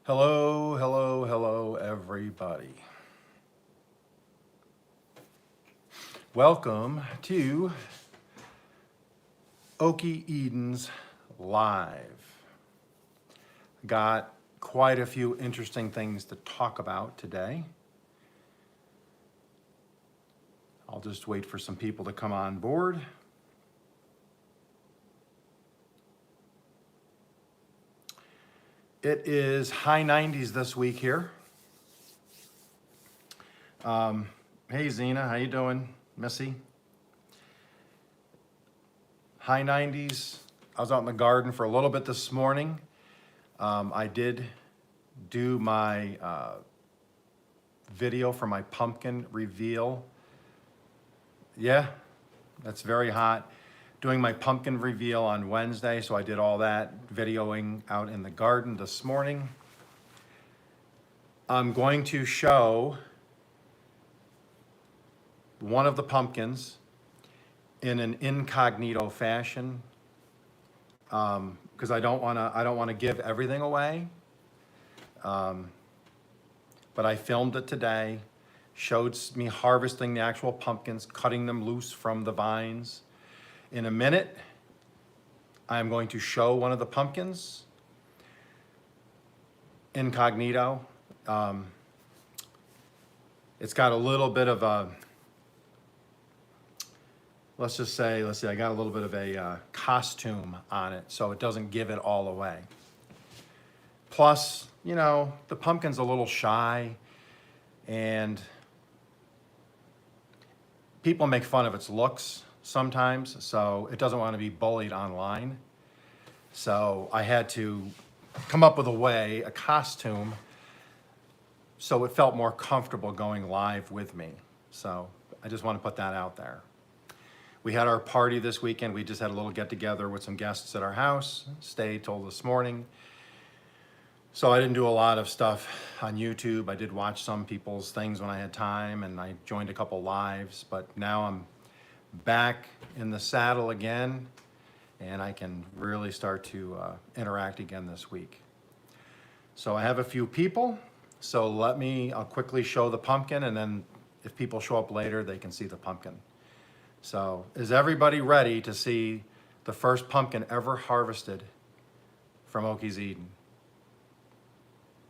Hello, hello, hello, everybody. Welcome to Okie Eden's Live. Got quite a few interesting things to talk about today. I'll just wait for some people to come on board. It is high 90s this week here. Hey Zena, how you doing? Missy? High 90s. I was out in the garden for a little bit this morning. I did do my video for my pumpkin reveal. Yeah, that's very hot. Doing my pumpkin reveal on Wednesday, so I did all that videoing out in the garden this morning. I'm going to show one of the pumpkins in an incognito fashion because I don't want to give everything away. But I filmed it today, showed me harvesting the actual pumpkins, cutting them loose from the vines. In a minute, I'm going to show one of the pumpkins incognito. It's got a little bit of a, let's see, I got a little bit of a costume on it, so it doesn't give it all away. Plus, you know, the pumpkin's a little shy, and people make fun of its looks sometimes, so it doesn't want to be bullied online. So I had to come up with a costume, so it felt more comfortable going live with me. So I just want to put that out there. We had our party this weekend. We just had a little get together with some guests at our house, stayed till this morning. So I didn't do a lot of stuff on YouTube. I did watch some people's things when I had time, and I joined a couple lives, but now I'm back in the saddle again, and I can really start to interact again this week. So I have a few people, so I'll quickly show the pumpkin, and then if people show up later, they can see the pumpkin. So is everybody ready to see the first pumpkin ever harvested from Okies Eden?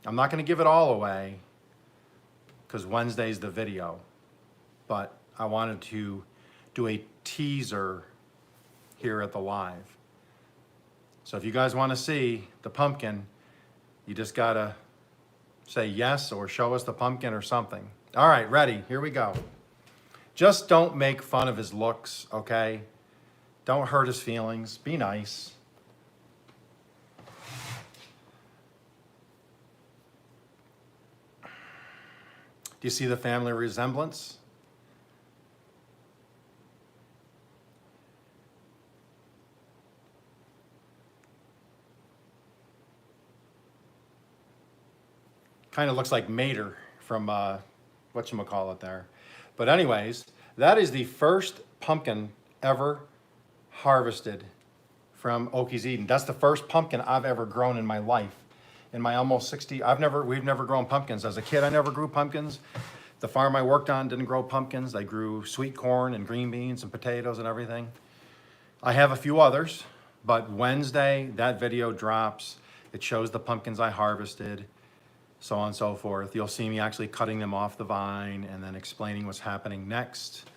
I'm not going to give it all away because Wednesday's the video, but I wanted to do a teaser here at the live. So if you guys want to see the pumpkin, you just gotta say yes or show us the pumpkin or something. All right, ready, here we go. Just don't make fun of his looks, okay? Don't hurt his feelings, be nice. Do you see the family resemblance? Kind of looks like Mater from whatchamacallit there. But anyways, that is the first pumpkin ever harvested from Okies Eden. That's the first pumpkin I've ever grown in my life. In my almost 60, we've never grown pumpkins. As a kid, I never grew pumpkins. The farm I worked on didn't grow pumpkins. They grew sweet corn and green beans and potatoes and everything. I have a few others, but Wednesday, that video drops. It shows the pumpkins I harvested, so on and so forth. You'll see me actually cutting them off the vine and then explaining what's happening next.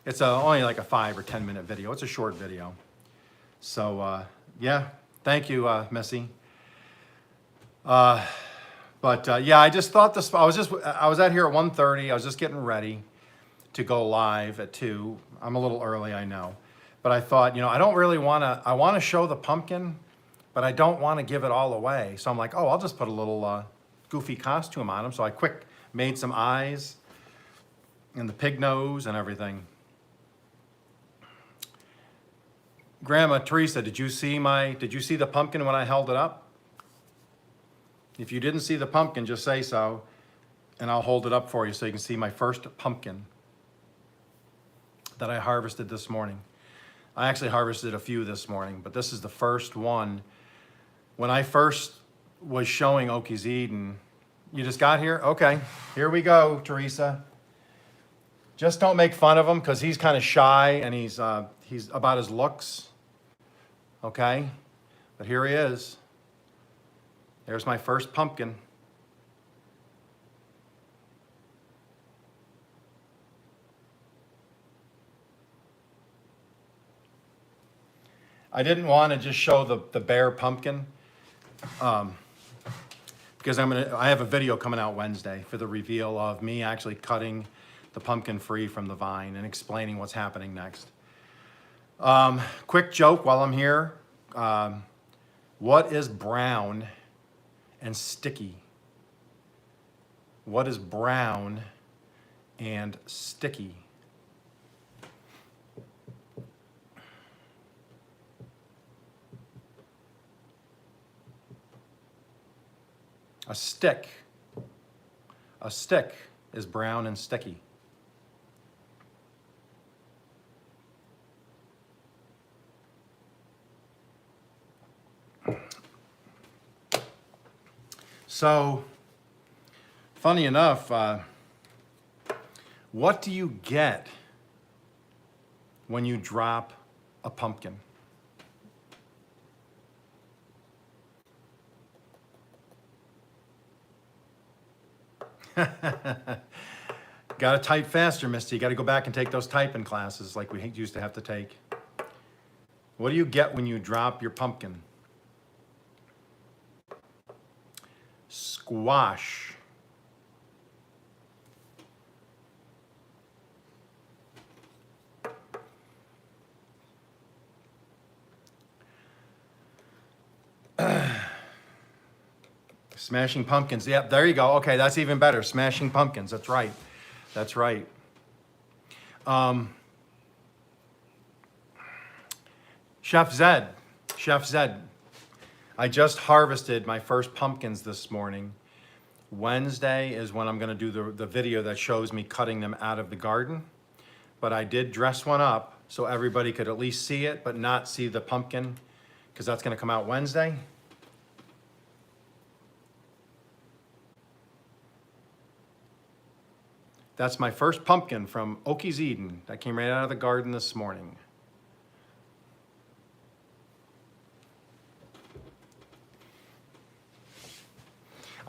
It's only like a 5 or 10 minute video. It's a short video. So yeah, thank you, Missy. Yeah, I just thought I was out here at 1:30. I was just getting ready to go live at 2. I'm a little early, I know. But I thought, you know, I want to show the pumpkin, but I don't want to give it all away. So I'm like, oh, I'll just put a little goofy costume on him. So I made some eyes and the pig nose and everything. Grandma Teresa, did you see the pumpkin when I held it up? If you didn't see the pumpkin, just say so, and I'll hold it up for you so you can see my first pumpkin that I harvested this morning. I actually harvested a few this morning, but this is the first one. When I first was showing Okies Eden. You just got here? Okay, here we go, Teresa. Just don't make fun of him because he's kind of shy and he's about his looks. Okay, but here he is. There's my first pumpkin. I didn't want to just show the bare pumpkin because I have a video coming out Wednesday for the reveal of me actually cutting the pumpkin free from the vine and explaining what's happening next. Quick joke while I'm here. What is brown and sticky? What is brown and sticky? A stick. A stick is brown and sticky. So, funny enough, what do you get when you drop a pumpkin? Got to type faster, Misty. You got to go back and take those typing classes like we used to have to take. What do you get when you drop your pumpkin? Squash. Smashing Pumpkins. Yep, there you go. Okay, that's even better. Smashing Pumpkins. That's right. That's right. Chef Zed. Chef Zed. I just harvested my first pumpkins this morning. Wednesday is when I'm going to do the video that shows me cutting them out of the garden. But I did dress one up so everybody could at least see it, but not see the pumpkin, because that's going to come out Wednesday. That's my first pumpkin from Okies Eden that came right out of the garden this morning.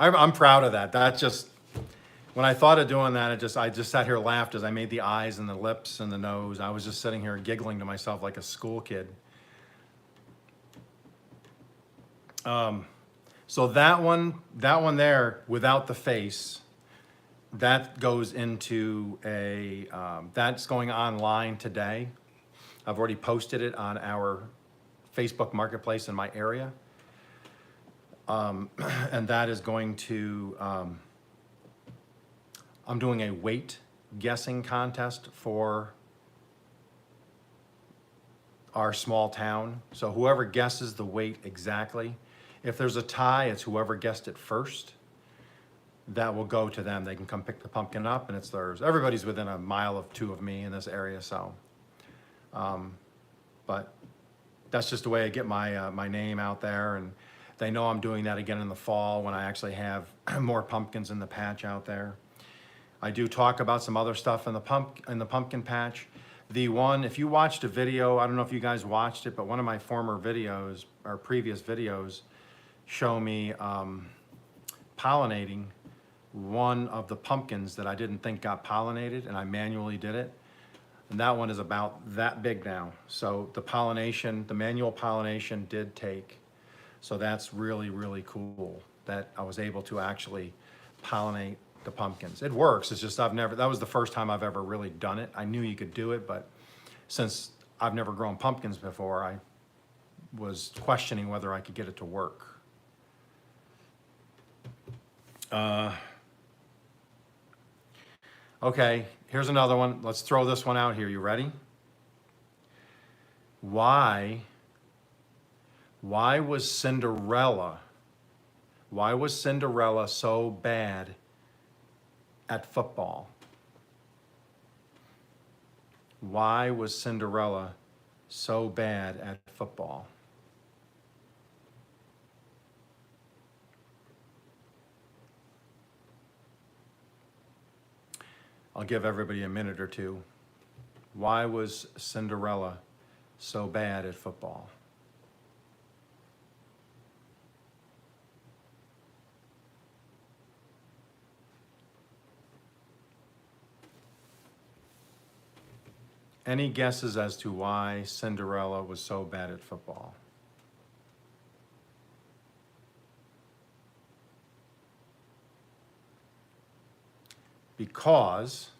I'm proud of that. That just, when I thought of doing that, I just sat here and laughed as I made the eyes and the lips and the nose. I was just sitting here giggling to myself like a school kid. So that one there without the face, that goes into a, that's going online today. I've already posted it on our Facebook Marketplace in my area. And that is going to, I'm doing a weight guessing contest for our small town. So whoever guesses the weight exactly, if there's a tie, it's whoever guessed it first. That will go to them. They can come pick the pumpkin up and it's theirs. Everybody's within a mile or two of me in this area, so. But that's just the way I get my name out there, and they know I'm doing that again in the fall when I actually have more pumpkins in the patch out there. I do talk about some other stuff in the pumpkin patch. The one, if you watched a video, I don't know if you guys watched it, but one of my former videos or previous videos show me pollinating one of the pumpkins that I didn't think got pollinated, and I manually did it. And that one is about that big now. So the pollination, the manual pollination did take. So that's really, really cool that I was able to actually pollinate the pumpkins. It works, it's just that was the first time I've ever really done it. I knew you could do it, but since I've never grown pumpkins before, I was questioning whether I could get it to work. Okay, here's another one. Let's throw this one out here. You ready? Why was Cinderella so bad at football? Why was Cinderella so bad at football? I'll give everybody a minute or two. Why was Cinderella so bad at football? Any guesses as to why Cinderella was so bad at football? Because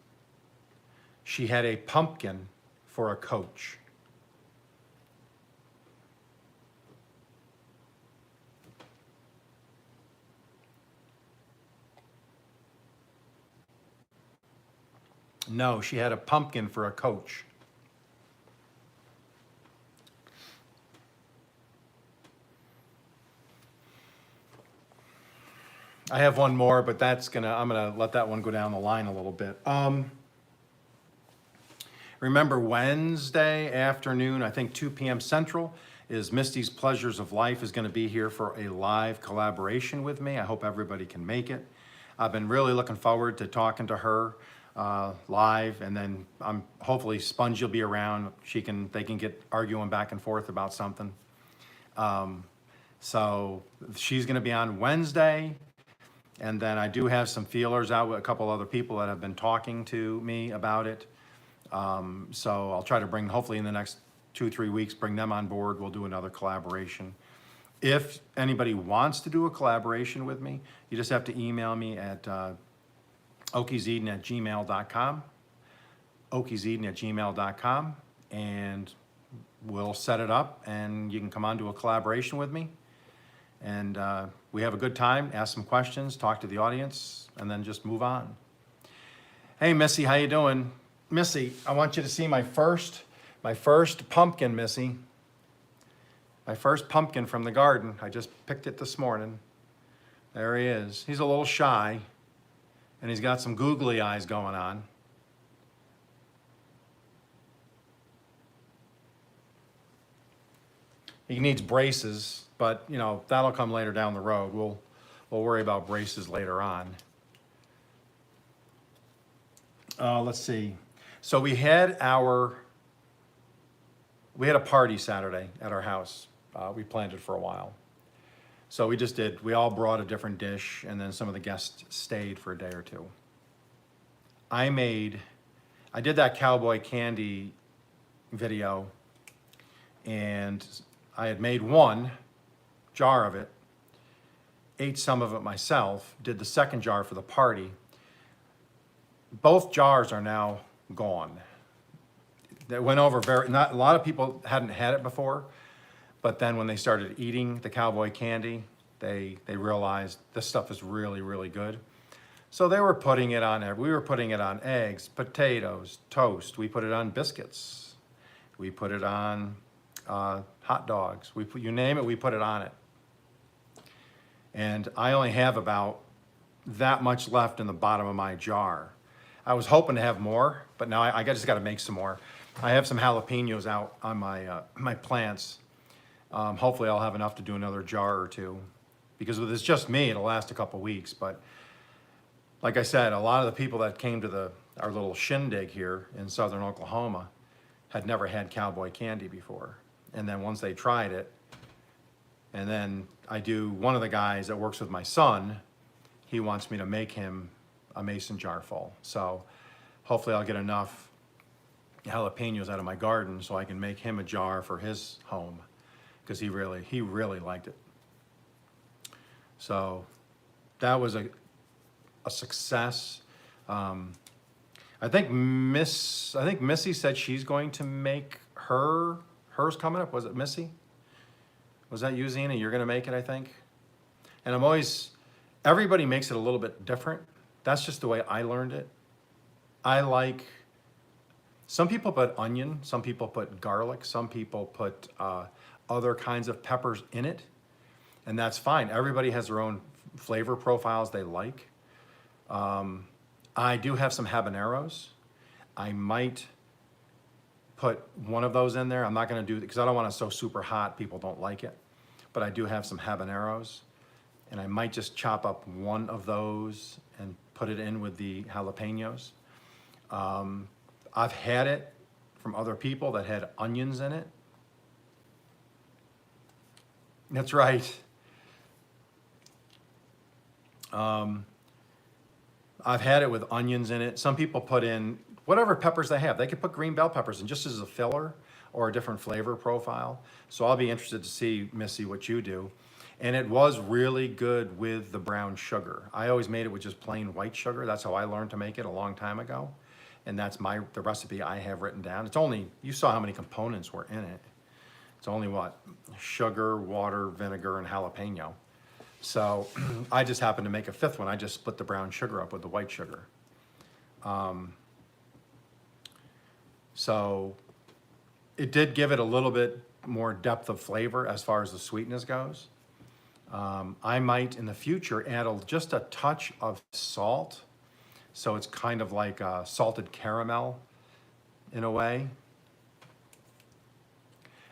she had a pumpkin for a coach. No, she had a pumpkin for a coach. I have one more, but I'm gonna let that one go down the line a little bit. Remember Wednesday afternoon, I think 2 p.m. Central, is Misty's Pleasures of Life is gonna be here for a live collaboration with me. I hope everybody can make it. I've been really looking forward to talking to her live, and then hopefully Sponge will be around. They can get arguing back and forth about something. So she's gonna be on Wednesday. And then I do have some feelers out with a couple other people that have been talking to me about it. So I'll try to hopefully in the next 2-3 weeks, bring them on board. We'll do another collaboration. If anybody wants to do a collaboration with me, you just have to email me at okieseden@gmail.com, okieseden@gmail.com, and we'll set it up and you can come on to a collaboration with me. And we have a good time, ask some questions, talk to the audience, and then just move on. Hey, Missy, how you doing? Missy, I want you to see my first pumpkin, Missy. My first pumpkin from the garden. I just picked it this morning. There he is. He's a little shy, and he's got some googly eyes going on. He needs braces, but you know, that'll come later down the road. We'll worry about braces later on. Let's see. So we had a party Saturday at our house. We planned it for a while. So we all brought a different dish, and then some of the guests stayed for a day or two. I did that cowboy candy video, and I had made one jar of it, ate some of it myself, did the second jar for the party. Both jars are now gone. That went over a lot of people hadn't had it before, but then when they started eating the cowboy candy, they realized this stuff is really, really good. So we were putting it on eggs, potatoes, toast. We put it on biscuits. We put it on hot dogs. You name it, we put it on it. And I only have about that much left in the bottom of my jar. I was hoping to have more, but now I just got to make some more. I have some jalapenos out on my plants. Hopefully I'll have enough to do another jar or two, because if it's just me, it'll last a couple weeks. But like I said, a lot of the people that came to our little shindig here in southern Oklahoma had never had cowboy candy before. And then once they tried it, and then one of the guys that works with my son, he wants me to make him a mason jar full. So hopefully I'll get enough jalapenos out of my garden so I can make him a jar for his home, because he really liked it. So that was a success. I think Missy said she's going to make hers coming up. Was it Missy? Was that you, Zena? You're going to make it, I think. And everybody makes it a little bit different. That's just the way I learned it. Some people put onion, some people put garlic, some people put other kinds of peppers in it, and that's fine. Everybody has their own flavor profiles they like. I do have some habaneros. I might put one of those in there. I'm not going to do it because I don't want it so super hot people don't like it. But I do have some habaneros, and I might just chop up one of those and put it in with the jalapenos. I've had it from other people that had onions in it. That's right. I've had it with onions in it. Some people put in whatever peppers they have. They could put green bell peppers in just as a filler or a different flavor profile. So I'll be interested to see, Missy, what you do. And it was really good with the brown sugar. I always made it with just plain white sugar. That's how I learned to make it a long time ago. And that's the recipe I have written down. It's only, you saw how many components were in it. It's only what? Sugar, water, vinegar, and jalapeno. So I just happened to make a fifth one. I just split the brown sugar up with the white sugar. So it did give it a little bit more depth of flavor as far as the sweetness goes. I might in the future add just a touch of salt. So it's kind of like a salted caramel in a way.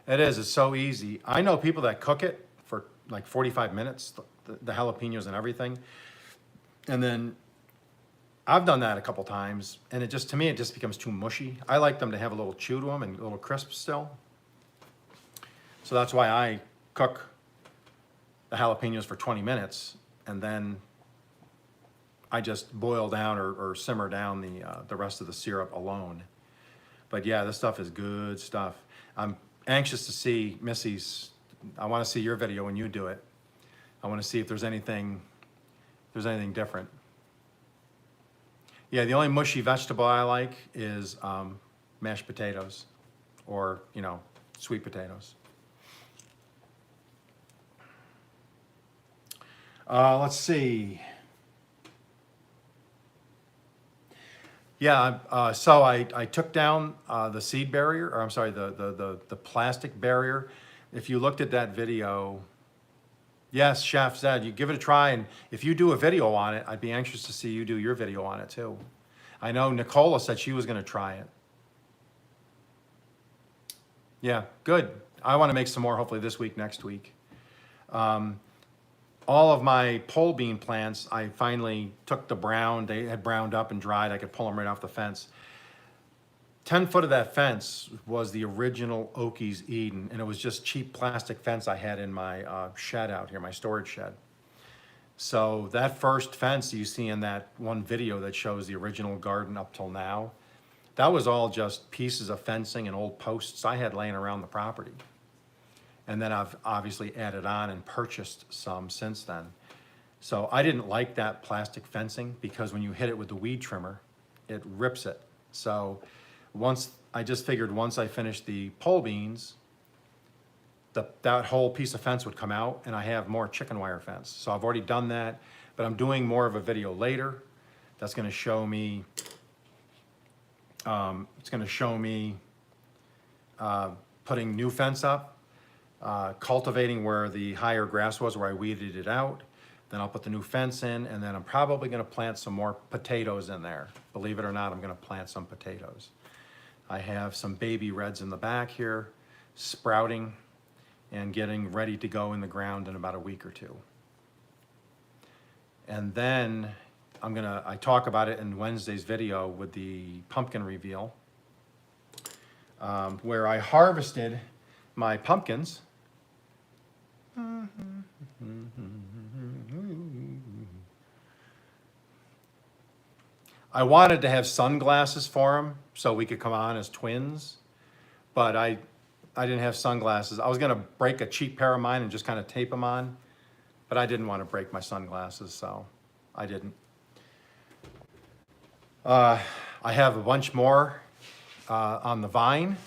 It is, it's so easy. I know people that cook it for like 45 minutes, the jalapenos and everything. And then I've done that a couple times, and it just, to me, it just becomes too mushy. I like them to have a little chew to them and a little crisp still. So that's why I cook the jalapenos for 20 minutes, and then I just boil down or simmer down the rest of the syrup alone. But yeah, this stuff is good stuff. I'm anxious to see Missy's. I want to see your video when you do it. I want to see if there's anything different. Yeah, the only mushy vegetable I like is mashed potatoes, or sweet potatoes. Let's see. Yeah, so I took down the seed barrier, or I'm sorry, the plastic barrier. If you looked at that video, yes, Chef Zed, you give it a try, and if you do a video on it, I'd be anxious to see you do your video on it too. I know Nicola said she was going to try it. Yeah, good. I want to make some more, hopefully this week, next week. All of my pole bean plants, I finally took the brown. They had browned up and dried. I could pull them right off the fence. 10 foot of that fence was the original Okies Eden, and it was just cheap plastic fence I had in my shed out here, my storage shed. So that first fence you see in that one video that shows the original garden up till now, that was all just pieces of fencing and old posts I had laying around the property. And then I've obviously added on and purchased some since then. So I didn't like that plastic fencing because when you hit it with the weed trimmer, it rips it. So I just figured once I finished the pole beans, that whole piece of fence would come out, and I have more chicken wire fence. So I've already done that, but I'm doing more of a video later. That's gonna show me, putting new fence up, cultivating where the higher grass was, where I weeded it out. Then I'll put the new fence in, and then I'm probably gonna plant some more potatoes in there. Believe it or not, I'm gonna plant some potatoes. I have some baby reds in the back here, sprouting and getting ready to go in the ground in about a week or two. And then I talk about it in Wednesday's video with the pumpkin reveal, where I harvested my pumpkins. I wanted to have sunglasses for him so we could come on as twins, but I didn't have sunglasses. I was gonna break a cheap pair of mine and just kind of tape them on, but I didn't want to break my sunglasses, so I didn't. I have a bunch more on the vine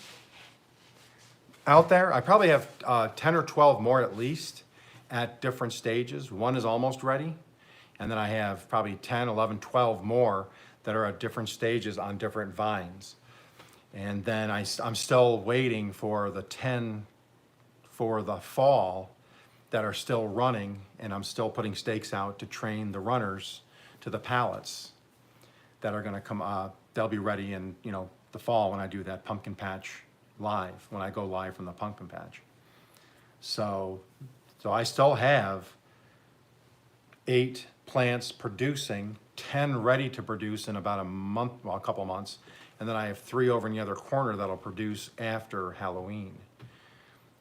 out there. I probably have 10 or 12 more at least at different stages. One is almost ready, and then I have probably 10, 11, 12 more that are at different stages on different vines. And then I'm still waiting for the 10 for the fall that are still running, and I'm still putting stakes out to train the runners to the pallets that are gonna come up. They'll be ready in the fall when I do that pumpkin patch live, when I go live from the pumpkin patch. So I still have 8 plants producing 10 ready to produce in about a month, well, a couple months. And then I have 3 over in the other corner that'll produce after Halloween.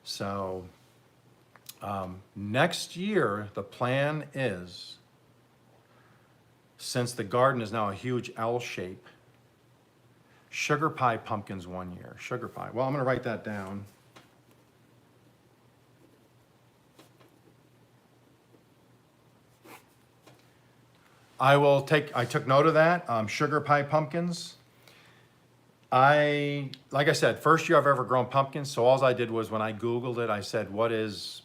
So next year, the plan is, since the garden is now a huge L shape, sugar pie pumpkins 1 year. Sugar pie. Well, I'm going to write that down. I took note of that. Sugar pie pumpkins. Like I said, first year I've ever grown pumpkins. So all I did was when I Googled it, I said, what is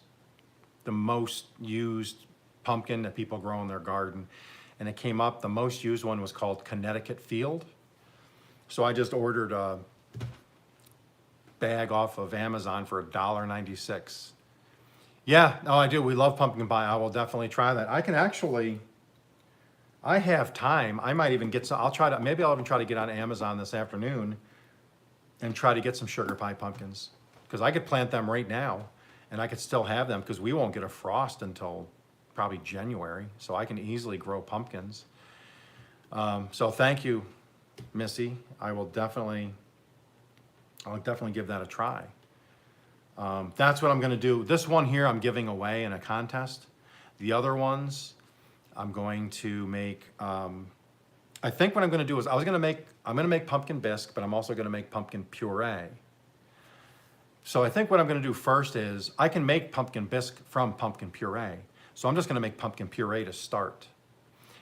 the most used pumpkin that people grow in their garden? And it came up, the most used one was called Connecticut Field. So I just ordered a bag off of Amazon for $1.96. Yeah, no, I do. We love pumpkin pie. I will definitely try that. I have time. I might even get some, maybe I'll even try to get on Amazon this afternoon and try to get some sugar pie pumpkins. Because I could plant them right now and I could still have them because we won't get a frost until probably January. So I can easily grow pumpkins. So thank you, Missy. I'll definitely give that a try. That's what I'm gonna do. This one here I'm giving away in a contest. The other ones, I'm going to make, I think what I'm gonna do is I'm gonna make pumpkin bisque, but I'm also gonna make pumpkin puree. So I think what I'm gonna do first is, I can make pumpkin bisque from pumpkin puree. So I'm just gonna make pumpkin puree to start.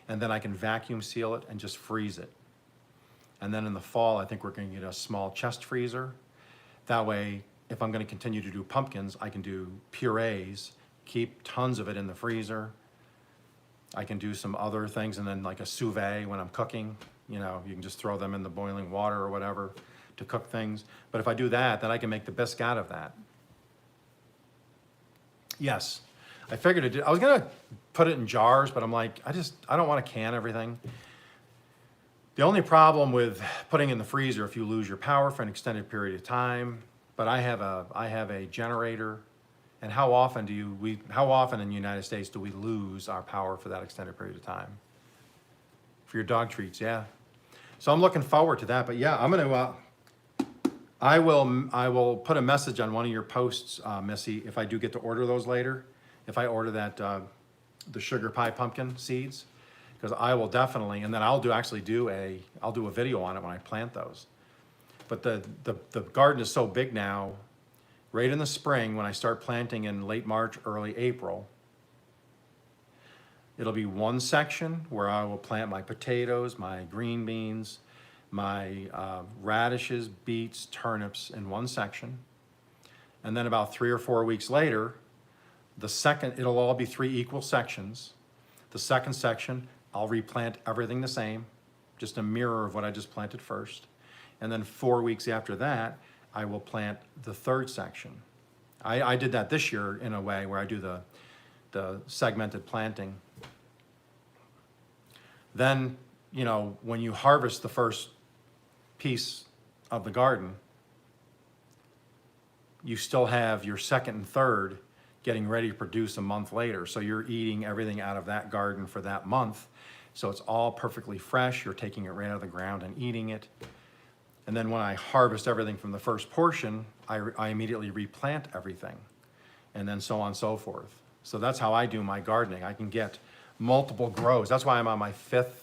And then I can vacuum seal it and just freeze it. And then in the fall, I think we're gonna get a small chest freezer. That way, if I'm gonna continue to do pumpkins, I can do purees, keep tons of it in the freezer. I can do some other things, and then like a sous vide when I'm cooking, you can just throw them in the boiling water or whatever to cook things. But if I do that, then I can make the bisque out of that. Yes, I figured I was gonna put it in jars, but I'm like, I don't wanna can everything. The only problem with putting in the freezer, if you lose your power for an extended period of time, but I have a generator. And how often in the United States do we lose our power for that extended period of time? For your dog treats, yeah. So I'm looking forward to that. But yeah, I will put a message on one of your posts, Missy, if I do get to order those later. If I order that, the sugar pie pumpkin seeds, because I will definitely, and then I'll do a video on it when I plant those. But the garden is so big now. Right in the spring, when I start planting in late March, early April, it'll be one section where I will plant my potatoes, my green beans, my radishes, beets, turnips in one section. And then about 3 or 4 weeks later, it'll all be 3 equal sections. The second section, I'll replant everything the same, just a mirror of what I just planted first. And then 4 weeks after that, I will plant the third section. I did that this year in a way where I do the segmented planting. Then, when you harvest the first piece of the garden, you still have your second and third getting ready to produce a month later. So you're eating everything out of that garden for that month. So it's all perfectly fresh. You're taking it right out of the ground and eating it. And then when I harvest everything from the first portion, I immediately replant everything, and then so on and so forth. So that's how I do my gardening. I can get multiple grows. That's why I'm on my 5th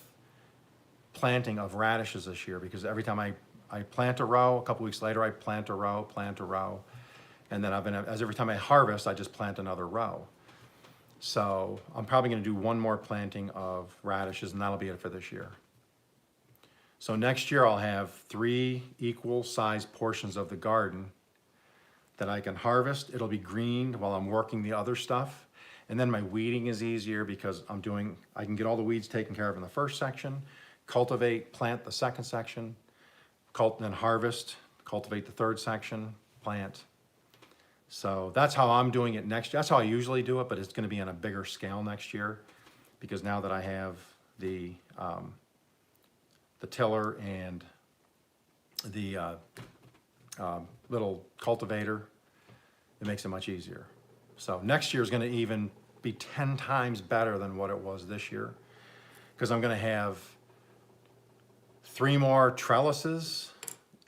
planting of radishes this year, because every time I plant a row, a couple weeks later I plant a row, and then every time I harvest, I just plant another row. So I'm probably gonna do one more planting of radishes, and that'll be it for this year. So next year I'll have 3 equal sized portions of the garden that I can harvest. It'll be greened while I'm working the other stuff. And then my weeding is easier because I can get all the weeds taken care of in the first section, cultivate, plant the second section, then harvest, cultivate the third section, plant. So that's how I'm doing it next year. That's how I usually do it, but it's gonna be on a bigger scale next year because now that I have the tiller and the little cultivator, it makes it much easier. So next year is going to even be 10 times better than what it was this year. because I'm going to have 3 more trellises,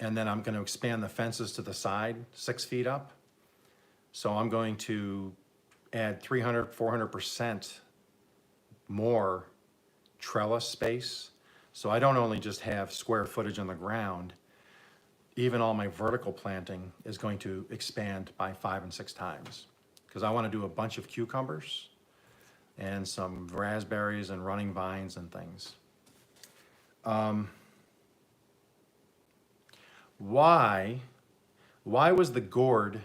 and then I'm going to expand the fences to the side 6 feet up. So I'm going to add 300, 400% more trellis space. So I don't only just have square footage on the ground, even all my vertical planting is going to expand by 5 and 6 times. Because I want to do a bunch of cucumbers and some raspberries and running vines and things. Why was the gourd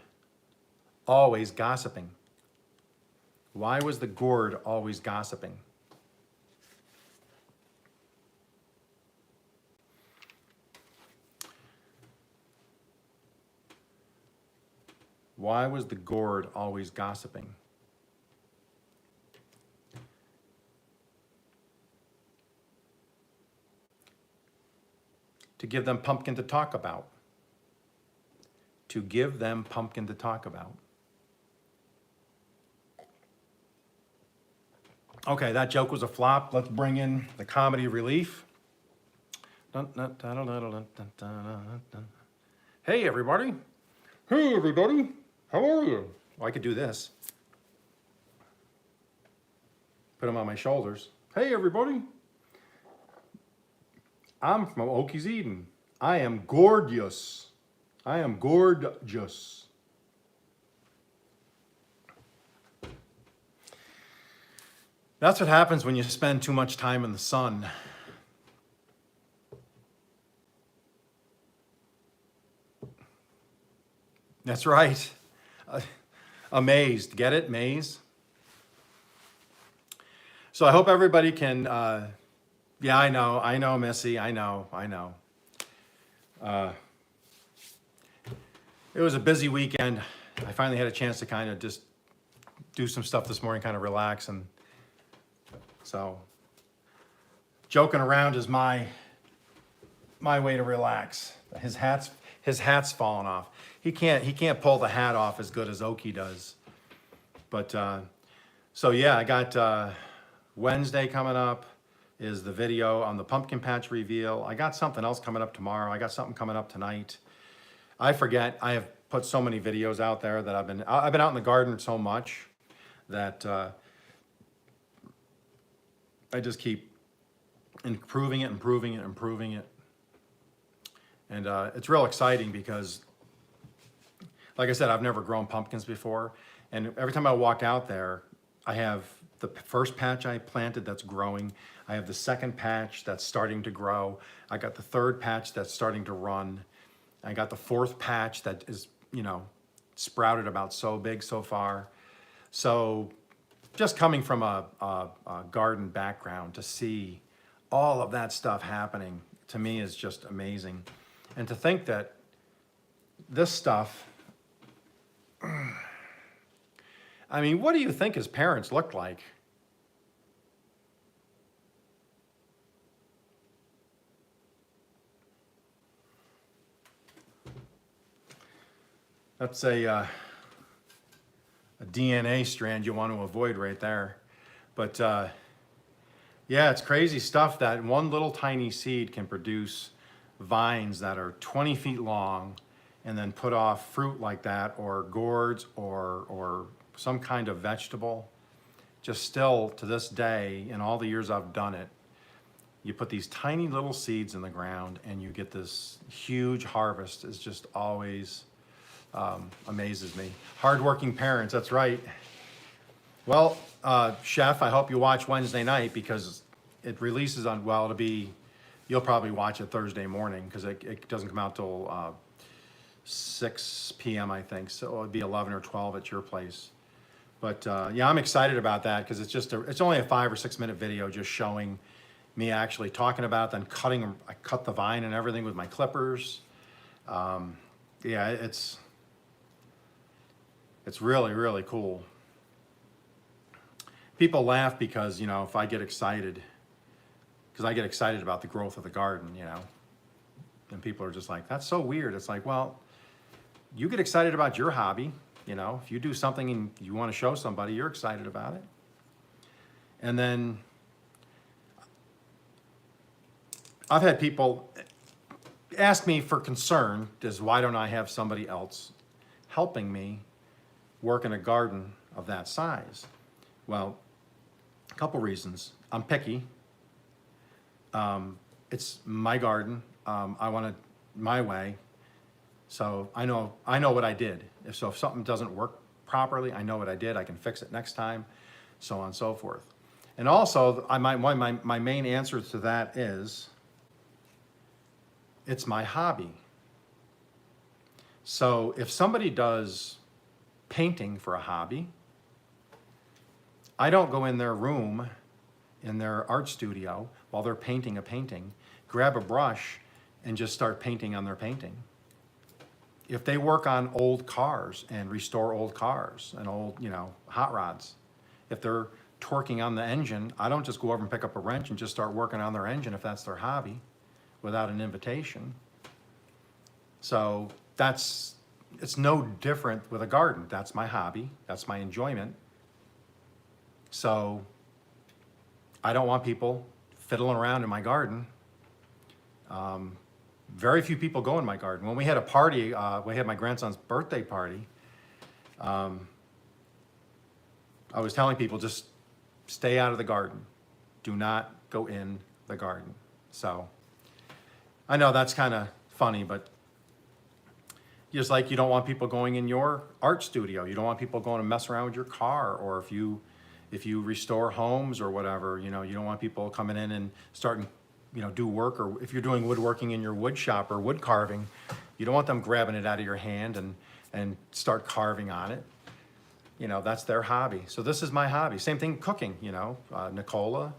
always gossiping? Why was the gourd always gossiping? Why was the gourd always gossiping? To give them pumpkin to talk about. To give them pumpkin to talk about. Okay, that joke was a flop. Let's bring in the comedy relief. Hey, everybody. Hey, everybody. How are you? Well, I could do this. Put them on my shoulders. Hey, everybody. I'm from Okies, Eden. I am gorgeous. I am gorgeous. That's what happens when you spend too much time in the sun. That's right. Amazed. Get it? Maze? So I hope everybody can, yeah, I know, Missy. I know. It was a busy weekend. I finally had a chance to kind of just do some stuff this morning, kind of relax. And so joking around is my way to relax. His hat's fallen off. He can't pull the hat off as good as Okie does. But so yeah, I got Wednesday coming up is the video on the pumpkin patch reveal. I got something else coming up tomorrow. I got something coming up tonight. I forget. I have put so many videos out there that I've been out in the garden so much that I just keep improving it. And it's real exciting because, like I said, I've never grown pumpkins before. And every time I walk out there, I have the first patch I planted that's growing. I have the second patch that's starting to grow. I got the third patch that's starting to run. I got the fourth patch that is, sprouted about so big so far. So just coming from a garden background to see all of that stuff happening, to me is just amazing. And to think that this stuff, I mean, what do you think his parents looked like? That's a DNA strand you want to avoid right there. But yeah, it's crazy stuff that one little tiny seed can produce vines that are 20 feet long and then put off fruit like that, or gourds, or some kind of vegetable. Just still to this day, in all the years I've done it, you put these tiny little seeds in the ground and you get this huge harvest. Is just always amazes me. Hardworking parents, that's right. Well, Chef, I hope you watch Wednesday night because it releases on, well, you'll probably watch it Thursday morning because it doesn't come out till 6 p.m. I think, so it'll be 11 or 12 at your place. But yeah, I'm excited about that because it's only a 5 or 6 minute video just showing me actually talking about it, then I cut the vine and everything with my clippers. Yeah, it's really, really cool. People laugh because, if I get excited, because I get excited about the growth of the garden, and people are just like, that's so weird. It's like, well, you get excited about your hobby, if you do something and you want to show somebody, you're excited about it. And then I've had people ask me for concern is why don't I have somebody else helping me work in a garden of that size? Well, a couple reasons. I'm picky. It's my garden. I want it my way. So I know what I did. If something doesn't work properly, I know what I did. I can fix it next time, so on and so forth. And also, my main answer to that is, it's my hobby. So if somebody does painting for a hobby, I don't go in their room, in their art studio, while they're painting a painting, grab a brush and just start painting on their painting. If they work on old cars and restore old cars and old, hot rods, if they're torquing on the engine, I don't just go over and pick up a wrench and just start working on their engine if that's their hobby without an invitation. So it's no different with a garden. That's my hobby. That's my enjoyment. So I don't want people fiddling around in my garden. Very few people go in my garden. When we had a party, we had my grandson's birthday party, I was telling people, just stay out of the garden. Do not go in the garden. So I know that's kind of funny, but just like you don't want people going in your art studio, you don't want people going to mess around with your car, or if you restore homes or whatever, you don't want people coming in and starting, do work, or if you're doing woodworking in your wood shop or wood carving, you don't want them grabbing it out of your hand and start carving on it. That's their hobby. So this is my hobby. Same thing, cooking, Nicola,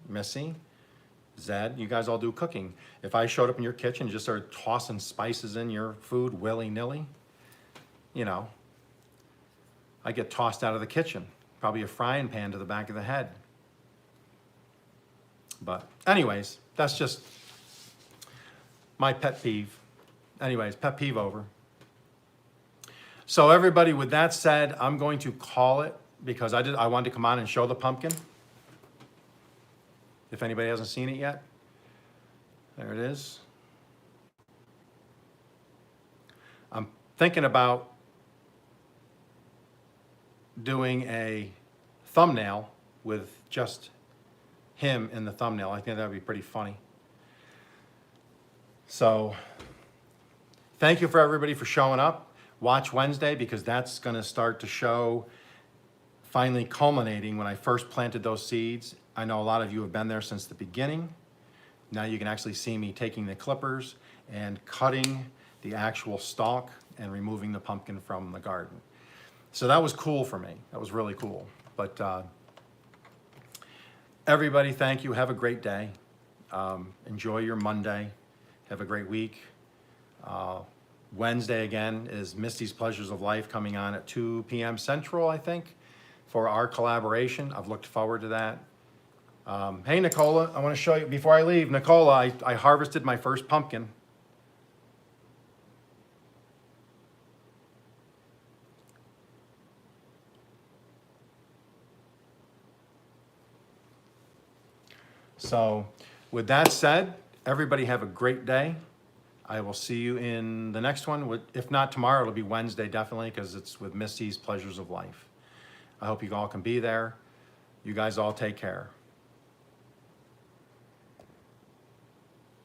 Missy, Zed, you guys all do cooking. If I showed up in your kitchen and just started tossing spices in your food willy-nilly, I get tossed out of the kitchen. Probably a frying pan to the back of the head. But anyways, that's just my pet peeve. Anyways, pet peeve over. So everybody, with that said, I'm going to call it, because I wanted to come on and show the pumpkin. If anybody hasn't seen it yet, there it is. I'm thinking about doing a thumbnail with just him in the thumbnail. I think that would be pretty funny. So thank you for everybody for showing up. Watch Wednesday, because that's going to start to show finally culminating when I first planted those seeds. I know a lot of you have been there since the beginning. Now you can actually see me taking the clippers and cutting the actual stalk and removing the pumpkin from the garden. So that was cool for me. That was really cool. But everybody, thank you. Have a great day. Enjoy your Monday. Have a great week. Wednesday again is Misty's Pleasures of Life, coming on at 2 p.m. Central, I think, for our collaboration. I've looked forward to that. Hey, Nicola, I want to show you, before I leave, Nicola, I harvested my first pumpkin. So with that said, everybody have a great day. I will see you in the next one. If not tomorrow, it'll be Wednesday definitely, because it's with Misty's Pleasures of Life. I hope you all can be there. You guys all take care.